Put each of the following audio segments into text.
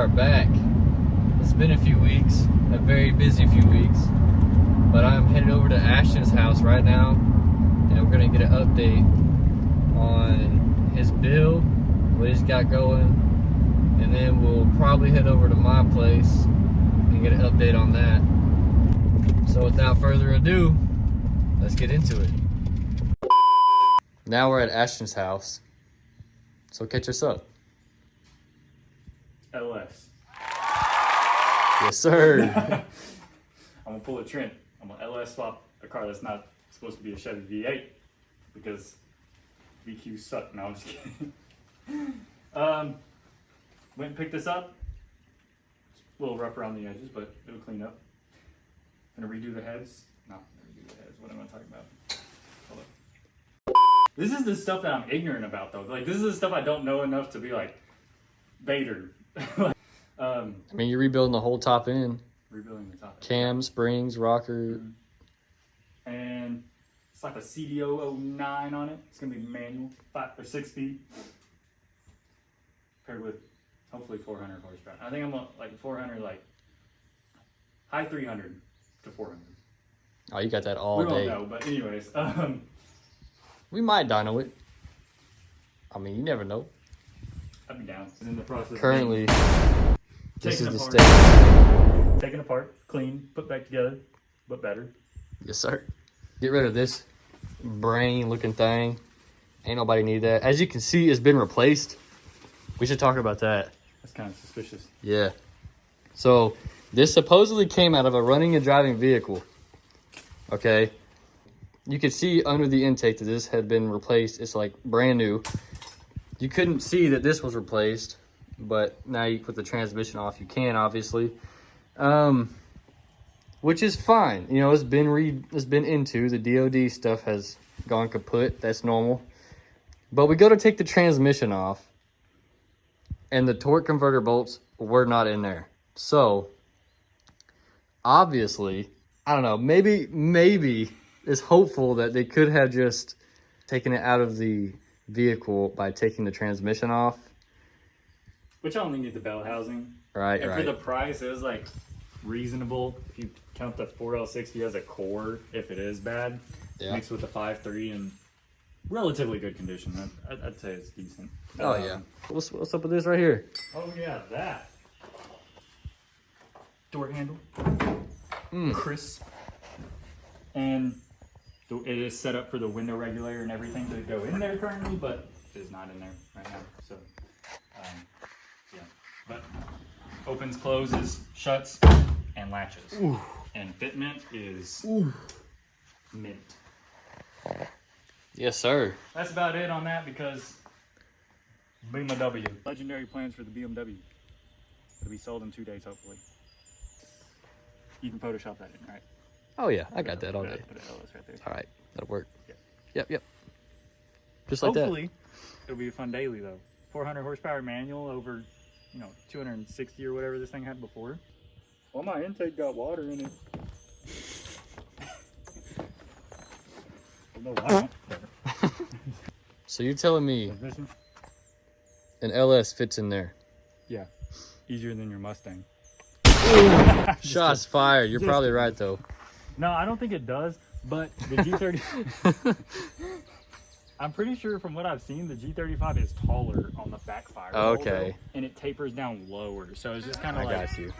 are back. It's been a few weeks, a very busy few weeks, but I'm headed over to Ashton's house right now, and we're gonna get an update on his build, what he's got going, and then we'll probably head over to my place and get an update on that. So without further ado, let's get into it. Now we're at Ashton's house, so catch us up. LS. Yes, sir. I'm gonna pull a Trent. I'm gonna LS swap a car that's not supposed to be a Chevy V8 because VQs suck. No, I'm just kidding. Went and picked this up. It's a little rough around the edges, but it'll clean up. Gonna redo the heads. No, redo the heads. What am I talking about? Hold up. This is the stuff that I'm ignorant about, though. Like, this is the stuff I don't know enough to be like Vaydor. I mean, you're rebuilding the whole top end. Rebuilding the top end. Cam, springs, rocker. And it's like a CDO 09 on it. It's gonna be manual, 5 or 6 speed, paired with hopefully 400 horsepower. I think I'm like 400, like high 300 to 400. Oh, you got that all day. We don't know, but anyways, we might dyno it. I mean, you never know. I'd be down. And in the process, Currently, this is the state. Taken apart, clean, put back together, but better. Yes, sir. Get rid of this brain looking thing. Ain't nobody need that. As you can see, it's been replaced. We should talk about that. That's kind of suspicious. Yeah. So this supposedly came out of a running and driving vehicle. Okay. You could see under the intake that this had been replaced. It's like brand new. You couldn't see that this was replaced, but now you put the transmission off. You can, obviously. Which is fine. You know, it's been into. The DOD stuff has gone kaput. That's normal. But we go to take the transmission off, and the torque converter bolts were not in there. So, obviously, I don't know, maybe it's hopeful that they could have just taken it out of the vehicle by taking the transmission off. Which I only need the bell housing. Right, and for the price, it was like reasonable. If you count the 4L60 as a core, if it is bad, mixed with the 5.3 and relatively good condition, I'd say it's decent. Oh yeah. What's up with this right here? Oh yeah, that door handle, crisp, and it is set up for the window regulator and everything to go in there currently, but it is not in there right now. So yeah, but opens, closes, shuts, and latches. Ooh. And fitment is mint. Yes, sir. That's about it on that because BMW. Legendary plans for the BMW. It'll be sold in 2 days, hopefully. You can Photoshop that in, right? Oh yeah, I got that all day. Put an LS right there. All right, that'll work. Yeah. Yep. Just like hopefully, it'll be a fun daily though. 400 horsepower manual over, 260 or whatever this thing had before. Well, my intake got water in it. No, why not? So you're telling me an LS fits in there? Yeah, easier than your Mustang. Shots fired. You're probably right though. No, I don't think it does, but the G30... I'm pretty sure from what I've seen, the G35 is taller on the backfire. Okay. And it tapers down lower, so it's just kind of like... I got you.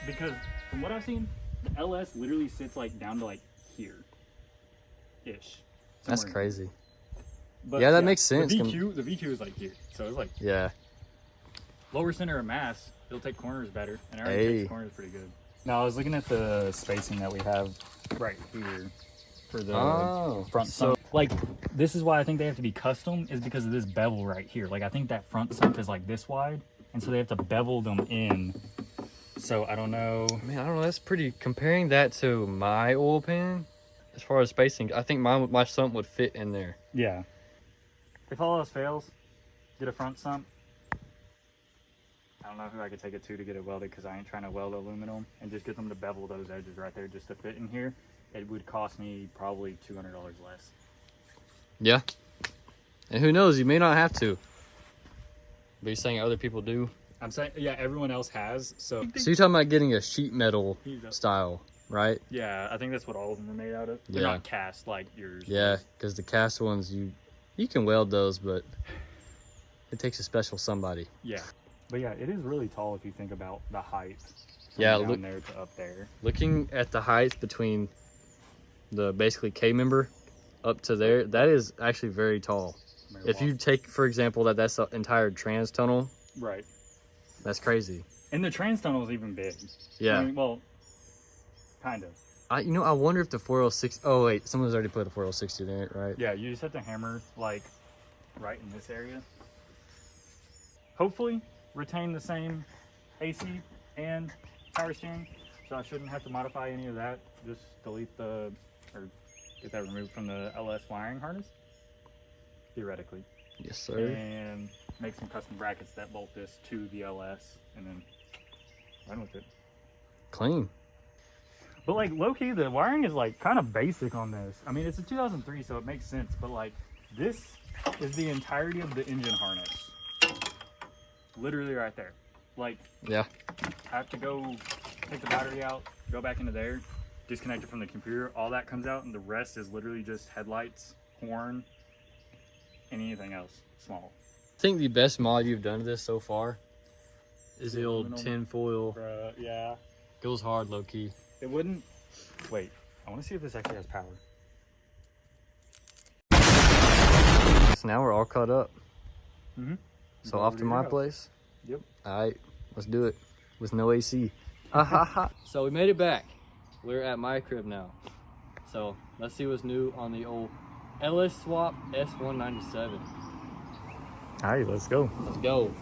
Because from what I've seen, the LS literally sits like down to like here-ish. That's crazy. But, yeah, that makes sense. The VQ is like here, so it's like... Yeah. Lower center of mass, it'll take corners better, and it already takes corners pretty good. Now, I was looking at the spacing that we have right here for the front sump. Like, this is why I think they have to be custom, is because of this bevel right here. Like, I think that front sump is like this wide, and so they have to bevel them in. So, I don't know. Man, I don't know. That's pretty... Comparing that to my oil pan, as far as spacing, I think my sump would fit in there. Yeah. If all else fails, get a front sump. I don't know if I could take it to get it welded because I ain't trying to weld aluminum, and just get them to bevel those edges right there just to fit in here. It would cost me probably $200 less. Yeah. And who knows, you may not have to. But you're saying other people do? I'm saying, yeah, everyone else has. So you're talking about getting a sheet metal style, right? Yeah, I think that's what all of them are made out of. They're Yeah. not cast like yours. Yeah, because the cast ones, you can weld those, but it takes a special somebody. Yeah. But yeah, it is really tall if you think about the height from Yeah, down there to up there. Looking at the height between the basically K member up to there, that is actually very tall. If you take, for example, that's the entire trans tunnel. Right. That's crazy. And the trans tunnel is even big. Yeah. I mean, well, kind of. I wonder if the 406, oh wait, someone's already put a 406 in it, right? Yeah, you just have to hammer like right in this area. Hopefully retain the same AC and power steering. So I shouldn't have to modify any of that. Just delete or get that removed from the LS wiring harness, theoretically. Yes, sir. And make some custom brackets that bolt this to the LS and then run with it. Clean. But like low-key, the wiring is like kind of basic on this. I mean, it's a 2003, so it makes sense. But like this is the entirety of the engine harness. Literally right there. Like, yeah. I have to go take the battery out, go back into there, disconnect it from the computer. All that comes out, and the rest is literally just headlights, horn, and anything else small. I think the best mod you've done to this so far is the old tin foil. Yeah. Goes hard, low key. It wouldn't. Wait, I want to see if this actually has power. So now we're all caught up. Mm-hmm. So off to my place. Yep. All right, let's do it with no AC. Ha ha ha. So we made it back. We're at my crib now. So let's see what's new on the old LS Swap S197. All right, let's go. Let's go.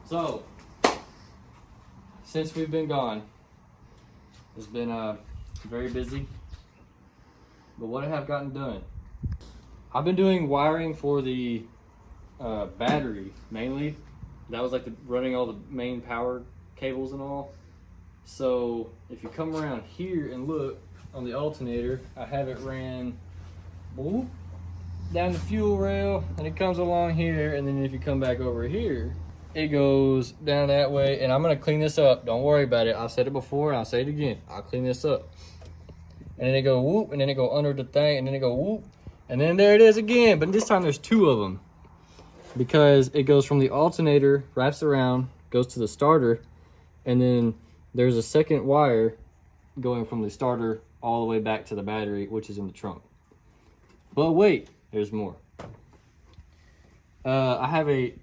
So, since we've been gone, it's been very busy. But what I have gotten done, I've been doing wiring for the battery mainly. That was like running all the main power cables and all. So if you come around here and look on the alternator, I have it ran whoop, down the fuel rail, and it comes along here, and then if you come back over here, it goes down that way. And I'm gonna clean this up, don't worry about it. I've said it before and I'll say it again, I'll clean this up. And then it go whoop, and then it go under the thing, and then it go whoop, and then there it is again. But this time there's two of them, because it goes from the alternator, wraps around, goes to the starter, and then there's a second wire going from the starter all the way back to the battery, which is in the trunk. But wait, there's more. I have a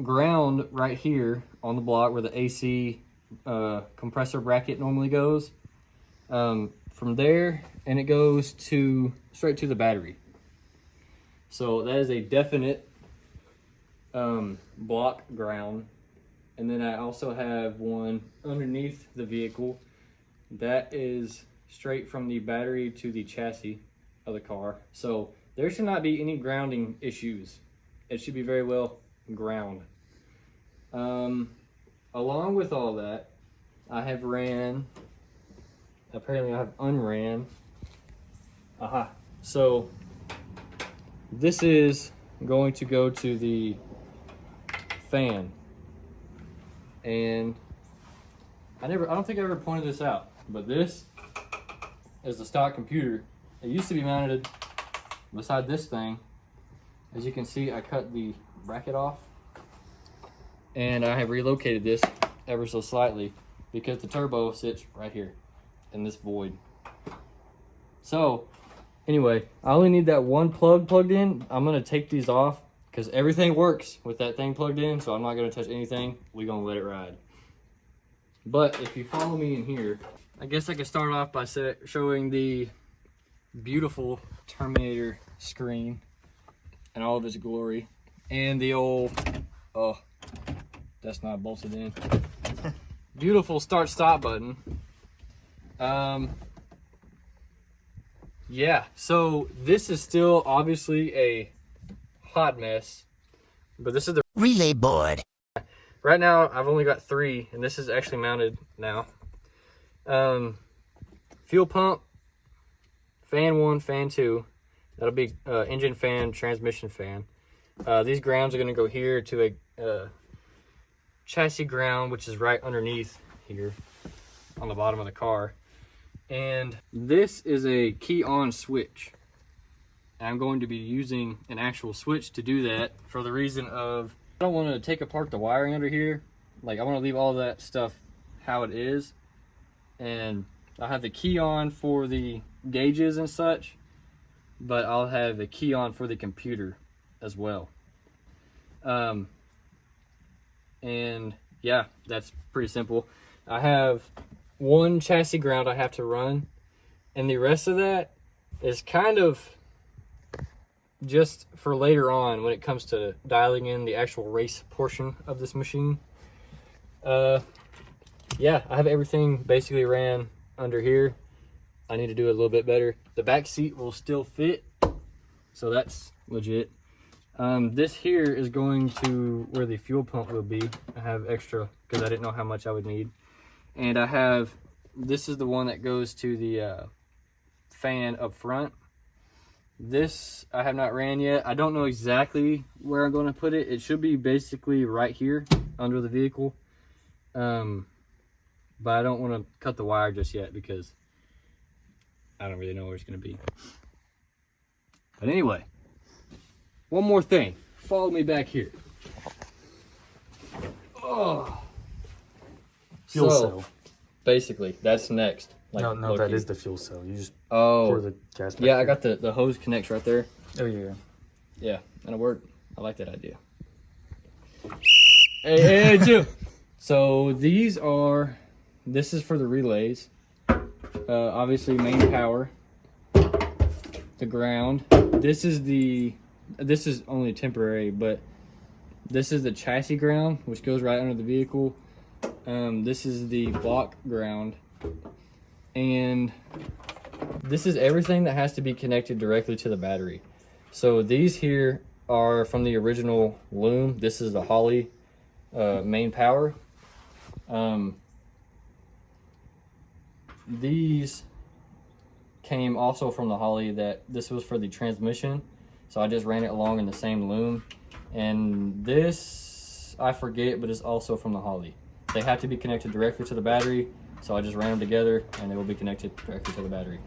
ground right here on the block where the AC compressor bracket normally goes. From there, and it goes straight to the battery. So that is a definite block ground. And then I also have one underneath the vehicle that is straight from the battery to the chassis of the car. So there should not be any grounding issues. It should be very well ground. Along with all that, I have ran, apparently I have unran. Aha. So this is going to go to the fan. And I don't think I ever pointed this out, but this is the stock computer. It used to be mounted beside this thing. As you can see, I cut the bracket off, and I have relocated this ever so slightly because the turbo sits right here in this void. So anyway, I only need that one plug plugged in. I'm gonna take these off because everything works with that thing plugged in, so I'm not gonna touch anything. We're gonna let it ride. But if you follow me in here, I guess I could start off by showing the beautiful Terminator screen and all of its glory. And the old, oh, that's not bolted in. Beautiful start stop button. Yeah, so this is still obviously a hot mess, but this is the relay board. Right now I've only got 3, and this is actually mounted now. Fuel pump, fan 1, fan 2, that'll be engine fan, transmission fan. These grounds are going to go here to a chassis ground, which is right underneath here on the bottom of the car. And this is a key on switch. I'm going to be using an actual switch to do that for the reason of I don't want to take apart the wiring under here. Like, I want to leave all that stuff how it is. And I'll have the key on for the gauges and such, but I'll have a key on for the computer as well. And yeah, that's pretty simple. I have one chassis ground I have to run, and the rest of that is kind of just for later on when it comes to dialing in the actual race portion of this machine. Yeah, I have everything basically ran under here. I need to do it a little bit better. The back seat will still fit, so that's legit. This here is going to where the fuel pump will be. I have extra because I didn't know how much I would need. And I have, this is the one that goes to the fan up front. This I have not ran yet. I don't know exactly where I'm going to put it. It should be basically right here under the vehicle. But I don't want to cut the wire just yet because I don't really know where it's going to be. But anyway, one more thing. Follow me back here. Oh. Fuel cell. Basically, that's next. Like, no, that is the fuel cell. You just pour the gas back yeah, here. I got the hose connects right there. Oh, yeah. Yeah, that'll work. I like that idea. Hey, Jim. So this is for the relays. Obviously main power, the ground. This is only temporary, but this is the chassis ground, which goes right under the vehicle. This is the block ground. And this is everything that has to be connected directly to the battery. So these here are from the original loom. This is the Holley main power. These came also from the Holley. This was for the transmission, so I just ran it along in the same loom. And this, I forget, but it's also from the Holley. They have to be connected directly to the battery, so I just ran them together and they will be connected directly to the battery.